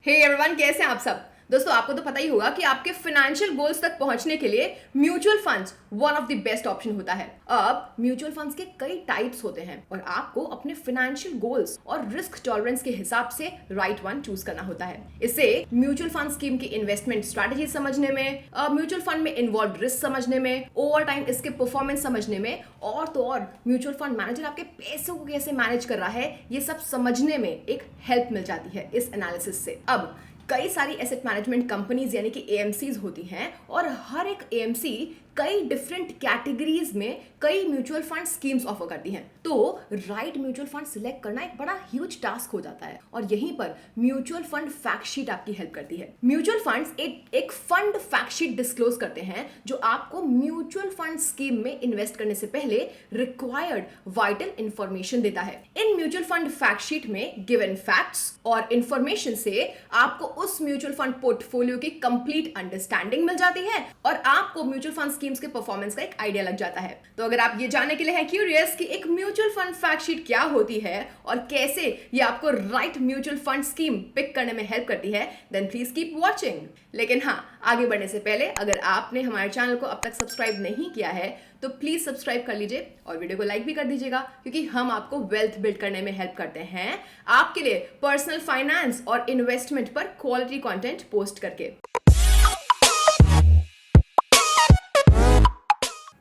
Hey everyone, कैसे हैं आप सब। दोस्तों, आपको तो पता ही होगा कि आपके फाइनेंशियल गोल्स तक पहुंचने के लिए mutual funds one of the best option होता है। अब म्यूचुअल फंड्स के कई टाइप्स होते हैं और आपको अपने फाइनेंशियल गोल्स और रिस्क टॉलरेंस के हिसाब से राइट वन चूज करना होता है। इससे म्यूचुअल फंड स्कीम की इन्वेस्टमेंट स्ट्रैटेजी समझने में, म्यूचुअल फंड में इन्वॉल्व रिस्क समझने में, ओवर टाइम इसके परफॉर्मेंस समझने में, और तो और म्यूचुअल फंड मैनेजर आपके पैसों को कैसे मैनेज कर रहा है, ये सब समझने में एक हेल्प मिल जाती है इस एनालिसिस से। अब कई सारी एसेट मैनेजमेंट कंपनीज यानी कि एएमसीज होती हैं और हर एक एएमसी कई डिफरेंट कैटेगरीज में कई म्यूचुअल फंड स्कीम्स ऑफर करती हैं। तो राइट म्यूचुअल फंड सिलेक्ट करना एक बड़ा ह्यूज टास्क हो जाता है और यहीं पर म्यूचुअल फंड फैक्ट शीट आपकी हेल्प करती है। म्यूचुअल फंड्स एक फंड फैक्ट शीट डिस्क्लोज करते हैं जो आपको म्यूचुअल फंड स्कीम में इन्वेस्ट करने से पहले रिक्वायर्ड वाइटल इंफॉर्मेशन देता है। In mutual fund fact sheet में गिवन फैक्ट्स और इंफॉर्मेशन से आपको उस म्यूचुअल फंड पोर्टफोलियो की कंप्लीट अंडरस्टैंडिंग मिल जाती है और आपको म्यूचुअल फंड स्कीम्स के परफॉर्मेंस का एक आइडिया लग जाता है। तो अगर आप ये जानने के लिए हैं क्यूरियस कि एक म्यूचुअल फंड फैक्ट शीट क्या होती है और कैसे ये आपको right mutual fund scheme pick करने में हेल्प करती है, देन प्लीज कीप वॉचिंग। लेकिन हाँ, आगे बढ़ने से पहले अगर आपने हमारे चैनल को अब तक सब्सक्राइब नहीं किया है तो प्लीज सब्सक्राइब कर लीजिए और वीडियो को लाइक भी कर दीजिएगा, क्योंकि हम आपको वेल्थ बिल्ड करने में हेल्प करते हैं आपके लिए पर्सनल फाइनेंस और इन्वेस्टमेंट पर क्वालिटी कंटेंट पोस्ट करके।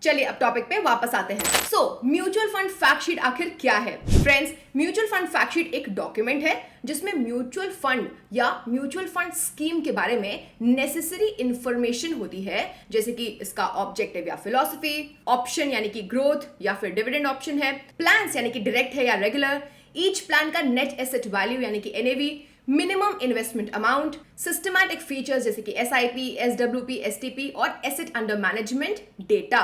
चलिए अब टॉपिक पे वापस आते हैं। So mutual fund fact sheet आखिर क्या है? Friends, mutual fund fact sheet एक डॉक्यूमेंट है जिसमें म्यूचुअल फंड या म्यूचुअल फंड स्कीम के बारे में नेसेसरी इंफॉर्मेशन होती है, जैसे कि इसका ऑब्जेक्टिव या फिलॉसफी, ऑप्शन यानी कि ग्रोथ या फिर डिविडेंड ऑप्शन है, प्लान्स यानी कि डायरेक्ट है या रेगुलर, ईच प्लान का नेट एसेट वैल्यू यानी कि NAV, minimum investment amount, systematic features जैसे कि एसआईपी, एसडब्ल्यूपी, एसटीपी और asset under management data.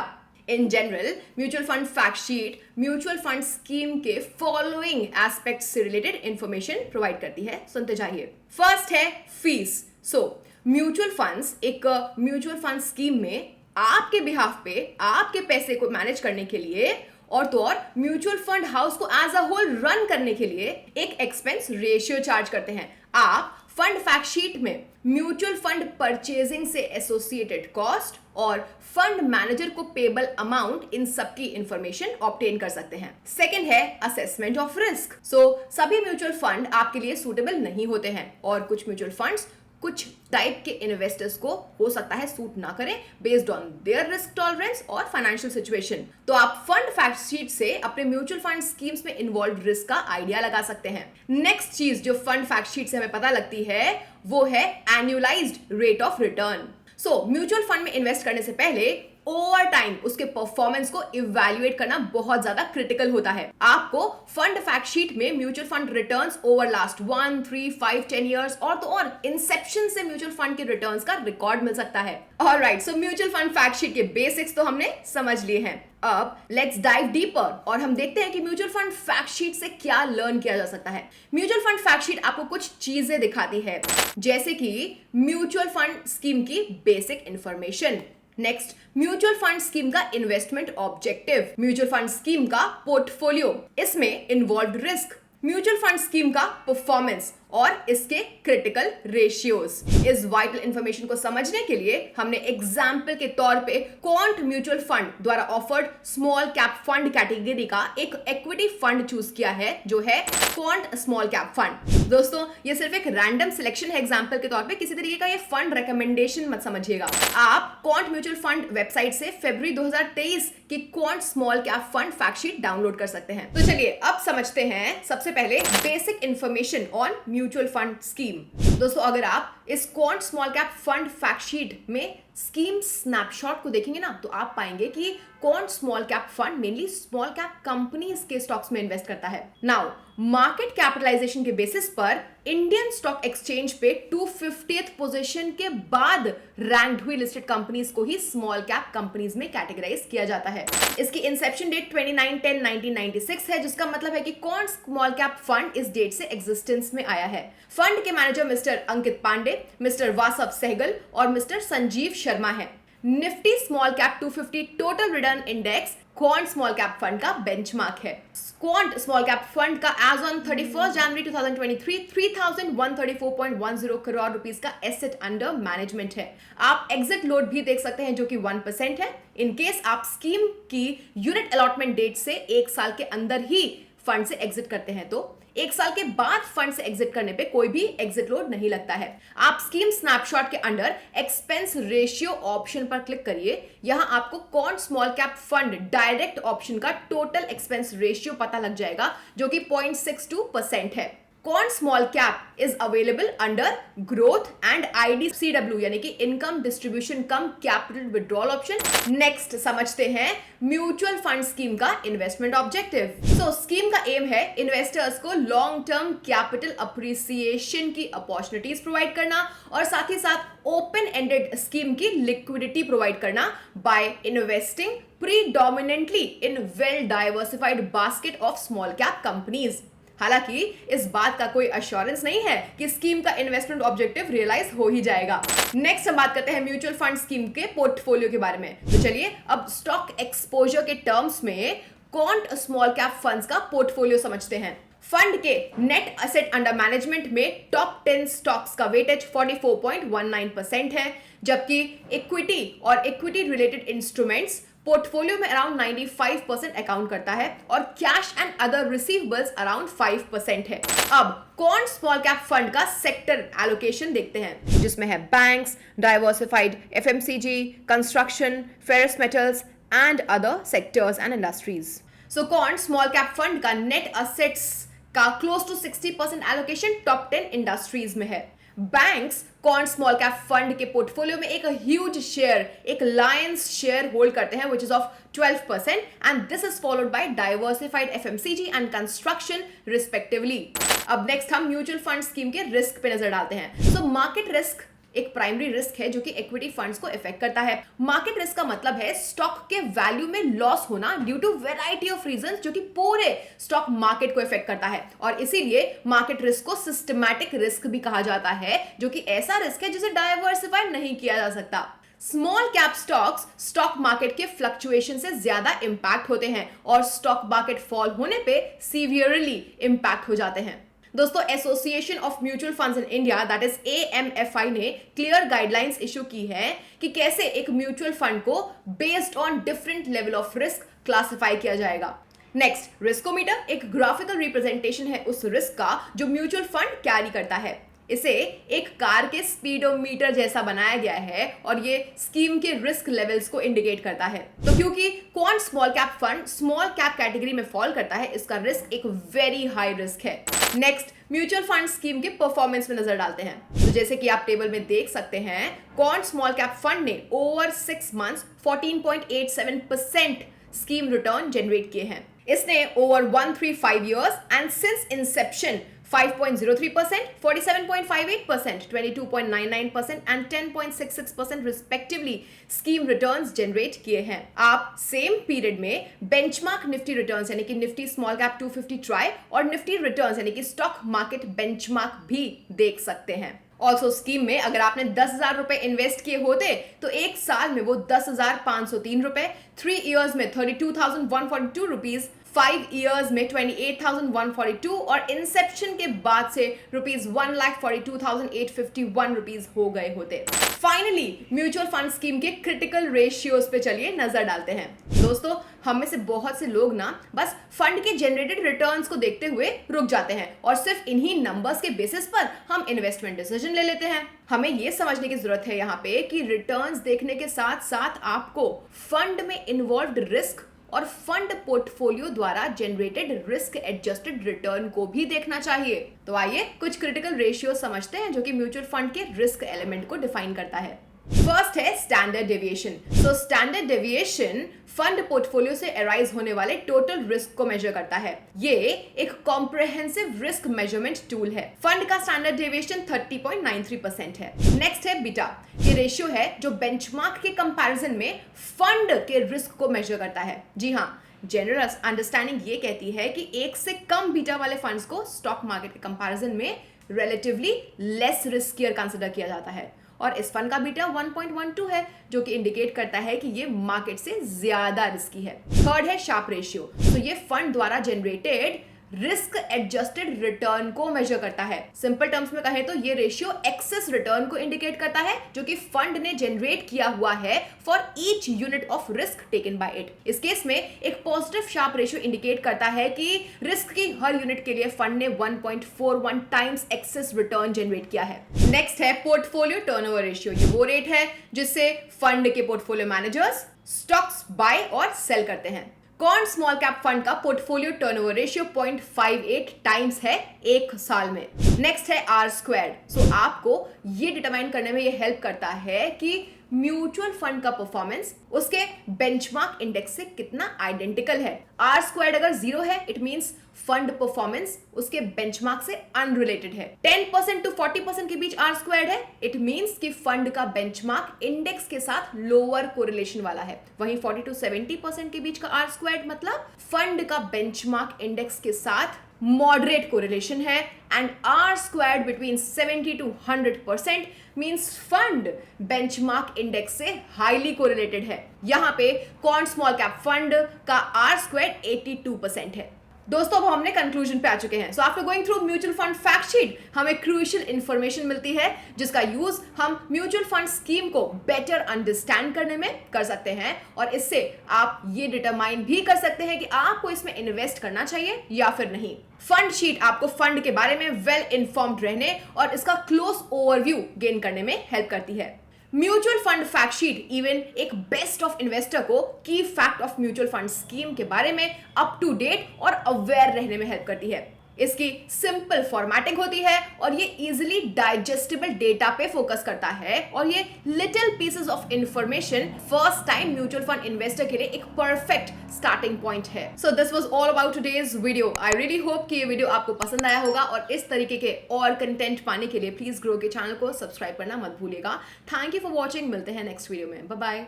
In general mutual fund fact sheet mutual fund scheme के फॉलोइंग एस्पेक्ट्स से रिलेटेड इंफॉर्मेशन प्रोवाइड करती है। सुनते जाइए। फर्स्ट है फीस। सो म्यूचुअल फंड्स एक म्यूचुअल फंड स्कीम में आपके बिहाफ पे आपके पैसे को मैनेज करने के लिए और तो और म्यूचुअल फंड हाउस को एज अ होल रन करने के लिए एक एक्सपेंस रेशियो चार्ज करते हैं। आप फंड फैक्ट शीट में म्यूचुअल फंड परचेजिंग से एसोसिएटेड कॉस्ट और फंड मैनेजर को पेबल अमाउंट, इन सब की इंफॉर्मेशन ऑब्टेन कर सकते हैं। सेकंड है असेसमेंट ऑफ रिस्क। सो सभी म्यूचुअल फंड आपके लिए सूटेबल नहीं होते हैं और कुछ म्यूचुअल फंड्स कुछ टाइप के इन्वेस्टर्स को हो सकता है सूट ना करें based on their risk tolerance और फाइनेंशियल सिचुएशन। तो आप फंड फैक्ट शीट से अपने म्यूचुअल फंड स्कीम्स में इन्वॉल्व रिस्क का आइडिया लगा सकते हैं। नेक्स्ट चीज जो फंड फैक्ट शीट से हमें पता लगती है वो है annualised rate of return. So mutual fund में इन्वेस्ट करने से पहले ओवर टाइम उसके परफॉर्मेंस को इवैल्यूएट करना बहुत ज्यादा क्रिटिकल होता है। आपको फंड फैक्ट शीट में mutual fund returns over last 1, 3, 5, 10 years और तो और इंसेप्शन से म्यूचुअल फंड के रिटर्न्स का रिकॉर्ड मिल सकता है। Alright, so mutual fund fact sheet के बेसिक्स तो हमने समझ लिए हैं। अब लेट्स डाइव डीपर और हम देखते हैं कि म्यूचुअल फंड फैक्ट शीट से क्या लर्न किया जा सकता है। म्यूचुअल फंड फैक्ट शीट आपको कुछ चीजें दिखाती है, जैसे कि म्यूचुअल फंड स्कीम की basic information. Next, mutual fund scheme का investment objective, mutual fund scheme का पोर्टफोलियो, इसमें involve risk, mutual fund scheme का परफॉर्मेंस और इसके क्रिटिकल रेशियोज। इस वाइटल इंफॉर्मेशन को समझने के लिए हमने एग्जाम्पल के तौर पे क्वांट म्यूचुअल फंड द्वारा offered small cap fund category का एक इक्विटी फंड चूज किया है जो है क्वांट स्मॉल कैप फंड। दोस्तों, ये सिर्फ एक रैंडम सिलेक्शन है एग्जाम्पल के तौर पे, किसी तरीके का ये फंड रिकमेंडेशन मत समझिएगा। आप क्वांट म्यूचुअल फंड वेबसाइट से फरवरी 2023 की quant small cap fund fact sheet download कर सकते हैं। तो चलिए अब समझते हैं सबसे पहले basic information on mutual fund scheme. दोस्तों, अगर आप इस quant small cap fund fact sheet में स्कीम स्नैपशॉट को देखेंगे ना तो आप पाएंगे कि Quant small cap fund mainly small cap companies के स्टॉक्स में इन्वेस्ट करता है। नाउ मार्केट कैपिटलाइजेशन के बेसिस पर इंडियन स्टॉक एक्सचेंज पे 250th पोजीशन के बाद रैंक्ड हुई लिस्टेड कंपनीज को ही स्मॉल कैप कंपनीज में कैटेगराइज किया जाता है। इसकी इंसेप्शन डेट 29/10/1996 है, जिसका मतलब है कि क्वांट स्मॉल कैप फंड इस डेट से एग्जिस्टेंस में आया है। फंड के manager Mister Ankit Pandey, Mister Vasav Sehgal और मिस्टर संजीव शर्मा है। Nifty small cap 250 total return index Quant small cap fund का बेंचमार्क है। क्वांट स्मॉल कैप फंड का एज ऑन 31 जनवरी 2023 3134.10 करोड़ रुपीस का एसेट अंडर मैनेजमेंट है। आप एग्जिट लोड भी देख सकते हैं जो कि 1% है। इन केस आप स्कीम की यूनिट अलॉटमेंट डेट से 1 साल के अंदर ही फंड से एग्जिट करते हैं तो 1 साल के बाद फंड से एग्जिट करने पे कोई भी एग्जिट लोड नहीं लगता है। आप स्कीम स्नैपशॉट के अंडर एक्सपेंस रेशियो ऑप्शन पर क्लिक करिए। यहां आपको quant small cap fund direct option का टोटल एक्सपेंस रेशियो पता लग जाएगा जो कि 0.62% है। Quant small cap is available under growth and IDCW यानी कि इनकम डिस्ट्रीब्यूशन कम कैपिटल विड्रॉल ऑप्शन। नेक्स्ट समझते हैं म्यूचुअल फंड स्कीम का इन्वेस्टमेंट ऑब्जेक्टिव। सो स्कीम का एम है इन्वेस्टर्स को लॉन्ग टर्म कैपिटल अप्रिसिएशन की अपॉर्चुनिटीज प्रोवाइड करना और साथ ही साथ ओपन एंडेड स्कीम की लिक्विडिटी प्रोवाइड करना by investing predominantly in well diversified basket of small cap companies. हालांकि इस बात का कोई अश्योरेंस नहीं है कि स्कीम का इन्वेस्टमेंट ऑब्जेक्टिव रियलाइज हो ही जाएगा। नेक्स्ट हम बात करते हैं म्यूचुअल फंड स्कीम के पोर्टफोलियो के बारे में। तो चलिए अब स्टॉक एक्सपोजर के टर्म्स में क्वांट स्मॉल कैप फंड्स का पोर्टफोलियो समझते हैं। फंड के नेट एसेट अंडर मैनेजमेंट में टॉप 10 स्टॉक्स का वेटेज 44.19% है, जबकि इक्विटी और इक्विटी रिलेटेड इंस्ट्रूमेंट्स पोर्टफोलियो में अराउंड 95% अकाउंट करता है और cash and other receivables around 5% है। अब क्वांट स्मॉल कैप फंड का सेक्टर एलोकेशन देखते हैं जिसमें है banks, diversified FMCG, construction, ferrous metals and other sectors and industries. So Quant small cap fund का नेट असेट्स का close to 60% allocation top 10 industries में है। Banks Quant small cap fund के पोर्टफोलियो में एक ह्यूज शेयर, एक lion's share hold करते हैं which is of 12% and this is followed by diversified FMCG and construction respectively. अब नेक्स्ट हम म्यूचुअल फंड स्कीम के रिस्क पे नजर डालते हैं। सो मार्केट रिस्क एक प्राइमरी रिस्क है जो कि इक्विटी फंड्स को इफेक्ट करता है। मार्केट रिस्क का मतलब है स्टॉक के वैल्यू में लॉस होना due to variety of reasons जो कि पूरे स्टॉक मार्केट को इफेक्ट करता है और इसीलिए मार्केट रिस्क को सिस्टमैटिक रिस्क भी कहा जाता है जो कि ऐसा रिस्क है जिसे डाइवर्सिफाई नहीं किया जा सकता। Small cap stocks stock market के फ्लक्चुएशन से ज्यादा इंपैक्ट होते हैं और स्टॉक मार्केट फॉल होने पे सीवियरली इंपैक्ट हो जाते हैं। दोस्तों association of mutual funds in India that is AMFI ने क्लियर गाइडलाइंस इशू की है कि कैसे एक म्यूचुअल फंड को based on different level of risk classify किया जाएगा। नेक्स्ट रिस्कोमीटर एक ग्राफिकल रिप्रेजेंटेशन है उस रिस्क का जो म्यूचुअल फंड कैरी करता है। इसे एक कार के स्पीडोमीटर जैसा बनाया गया है और ये स्कीम के रिस्क लेवल्स को इंडिकेट करता है। तो क्योंकि quant small cap fund small cap category में फॉल करता है इसका रिस्क एक वेरी हाई रिस्क है। नेक्स्ट म्यूचुअल फंड स्कीम के परफॉर्मेंस में नजर डालते हैं। तो जैसे कि आप टेबल में देख सकते हैं क्वांट स्मॉल कैप फंड ने over 6 months 14.87% scheme return generate किए हैं। इसने over 135 years and since Inception 5.03%, 47.58%, 22.99% and 10.66% respectively scheme returns generate किए हैं। आप सेम पीरियड में बेंचमार्क निफ्टी रिटर्न्स यानी कि निफ्टी स्मॉल कैप 250 ट्राई और निफ्टी रिटर्न्स यानी कि स्टॉक मार्केट बेंचमार्क भी देख सकते हैं। ऑल्सो स्कीम में अगर आपने 10,000 रुपए इन्वेस्ट किए होते तो 1 साल में वो 10,503 रुपए, 3 इयर्स में 32,142 रुपीज, 5 इयर्स में 28,142 और इंसेप्शन के बाद से रुपीज 1,42,851 रुपीज हो गए होते। फाइनली म्यूचुअल फंड स्कीम के क्रिटिकल रेशियोज पे चलिए नजर डालते हैं। दोस्तों हम में से बहुत से लोग ना बस फंड के जनरेटेड रिटर्न्स को देखते हुए रुक जाते हैं और सिर्फ इन्हीं नंबर्स के बेसिस पर हम इन्वेस्टमेंट डिसीजन ले लेते हैं। हमें यह समझने की जरूरत है यहाँ पे कि रिटर्न्स देखने के साथ साथ आपको फंड में इन्वॉल्व्ड रिस्क और फंड पोर्टफोलियो द्वारा जनरेटेड रिस्क एडजस्टेड रिटर्न को भी देखना चाहिए। तो आइए कुछ क्रिटिकल रेशियो समझते हैं जो कि म्यूचुअल फंड के रिस्क एलिमेंट को डिफाइन करता है। फर्स्ट है standard deviation. So standard deviation fund portfolio से अराइज होने वाले टोटल रिस्क को मेजर करता है। ये एक कॉम्प्रिहेंसिव रिस्क मेजरमेंट टूल है। फंड का स्टैंडर्ड डेविएशन 30.93% है। नेक्स्ट है बीटा। ये रेशियो है जो बेंचमार्क के कंपैरिजन में फंड के रिस्क को मेजर करता है। जी हाँ, जनरल अंडरस्टैंडिंग ये कहती है कि 1 से कम बीटा वाले फंड्स को स्टॉक मार्केट के कंपैरिजन में रिलेटिवली लेस रिस्कियर कंसिडर किया जाता है और इस फंड का बीटा 1.12 है, जो कि इंडिकेट करता है कि ये मार्केट से ज्यादा रिस्की है। थर्ड है शार्प रेशियो। तो ये फंड द्वारा जनरेटेड रिस्क एडजस्टेड रिटर्न को मेजर करता है। सिंपल टर्म्स में कहें तो ये रेशियो एक्सेस रिटर्न को इंडिकेट करता है जो कि फंड ने जनरेट किया हुआ है for each unit of risk taken by it. इस केस में एक पॉजिटिव शार्प रेशियो इंडिकेट करता है कि रिस्क की हर यूनिट के लिए फंड ने 1.41 टाइम्स एक्सेस रिटर्न जनरेट किया है। नेक्स्ट है पोर्टफोलियो टर्नओवर रेशियो। ये वो रेट है जिससे फंड के पोर्टफोलियो मैनेजर्स स्टॉक्स बाय और सेल करते हैं। कॉर्न स्मॉल कैप फंड का पोर्टफोलियो टर्नओवर रेशियो 0.58 टाइम्स है एक साल में। नेक्स्ट है आर स्क्वायर्ड। सो आपको ये डिटरमाइन करने में ये हेल्प करता है कि म्यूचुअल फंड का परफॉर्मेंस उसके बेंचमार्क इंडेक्स से कितना आइडेंटिकल है। आर स्क्वायर्ड अगर 0 है, इट मींस फंड परफॉर्मेंस उसके बेंचमार्क से अनरिलेटेड है। 10% टू 40% के बीच आर स्क्वायर्ड है, इट मींस कि फंड का बेंचमार्क इंडेक्स के साथ लोअर कोरिलेशन वाला है। वहीं 40 टू 70% के बीच का आर स्क्वायर्ड मतलब फंड का बेंचमार्क इंडेक्स के साथ मॉडरेट कोरिलेशन है। And R squared between 70 to 100% means fund benchmark index से हाईली कोरिलेटेड है। यहां पे कॉर्न स्मॉल कैप फंड का आर स्क्वायर्ड 82% है। दोस्तों अब हमने कंक्लूजन पे आ चुके हैं। So after going through mutual fund fact sheet हमें क्रूशियल इंफॉर्मेशन मिलती है जिसका यूज हम म्यूचुअल फंड स्कीम को बेटर अंडरस्टैंड करने में कर सकते हैं और इससे आप ये डिटरमाइन भी कर सकते हैं कि आपको इसमें इन्वेस्ट करना चाहिए या फिर नहीं। फंड शीट आपको फंड के बारे में वेल इन्फॉर्म्ड रहने और इसका क्लोज ओवरव्यू गेन करने में हेल्प करती है। Mutual fund fact sheet even एक बेस्ट ऑफ इन्वेस्टर को की fact of mutual fund scheme के बारे में अप टू डेट और अवेयर रहने में हेल्प करती है। इसकी सिंपल फॉर्मेटिंग होती है और ये इजीली डाइजेस्टेबल डेटा पे फोकस करता है और ये little pieces of information first time mutual fund investor के लिए एक परफेक्ट स्टार्टिंग पॉइंट है। So this was all about today's video. I really hope कि ये वीडियो आपको पसंद आया होगा और इस तरीके के और कंटेंट पाने के लिए प्लीज ग्रो के चैनल को सब्सक्राइब करना मत भूलिएगा। Thank you for watching. मिलते हैं नेक्स्ट वीडियो में। Bye bye.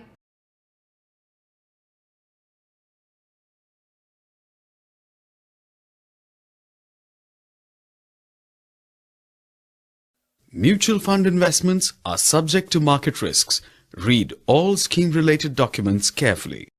Mutual fund investments are subject to market risks. Read all scheme-related documents carefully.